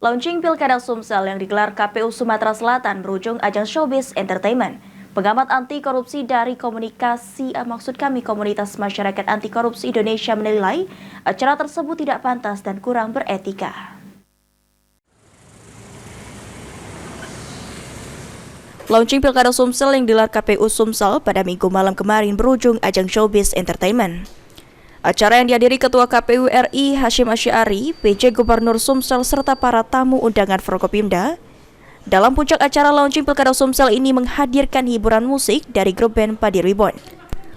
Launching Pilkada Sumsel yang digelar KPU Sumatera Selatan berujung ajang showbiz entertainment. Pengamat anti korupsi dari komunitas masyarakat anti korupsi Indonesia menilai acara tersebut tidak pantas dan kurang beretika. Launching Pilkada Sumsel yang digelar KPU Sumsel pada Minggu malam kemarin berujung ajang showbiz entertainment. Acara yang dihadiri Ketua KPU RI Hasyim Asy'ari, PJ Gubernur Sumsel serta para tamu undangan Forkopimda. Dalam puncak acara launching Pilkada Sumsel ini menghadirkan hiburan musik dari grup band Padi Reborn.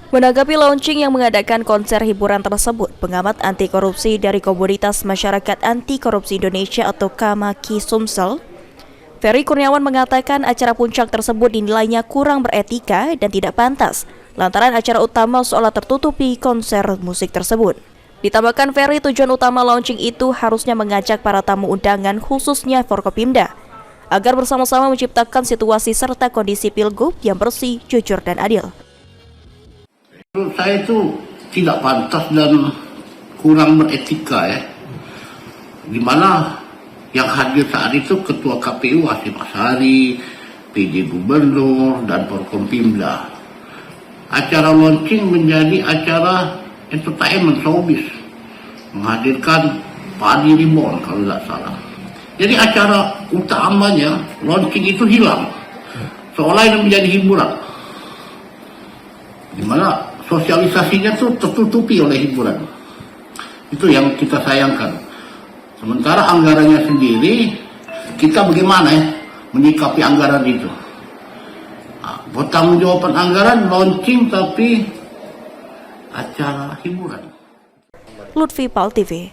Menanggapi launching yang mengadakan konser hiburan tersebut, pengamat anti korupsi dari Komunitas Masyarakat Anti Korupsi Indonesia atau KMAKI Sumsel, Ferry Kurniawan mengatakan acara puncak tersebut dinilainya kurang beretika dan tidak pantas lantaran acara utama seolah tertutupi konser musik tersebut. Ditambahkan Ferry, tujuan utama launching itu harusnya mengajak para tamu undangan khususnya Forkopimda agar bersama-sama menciptakan situasi serta kondisi pilgub yang bersih, jujur, dan adil. Menurut saya itu tidak pantas dan kurang beretika ya. Dimana yang hadir saat itu Ketua KPU Hasyim Asy'ari, PJ Gubernur, dan Forkopimda. Acara launching menjadi acara entertainment showbiz, menghadirkan Padi Reborn kalau tidak salah. Jadi acara utamanya launching itu hilang, seolah ini menjadi hiburan, dimana sosialisasinya itu tertutupi oleh hiburan. Itu yang kita sayangkan. Sementara anggarannya sendiri, kita bagaimana ya menyikapi anggaran itu? Pertanggungjawaban anggaran launching tapi acara hiburan. Lutfi Pal TV.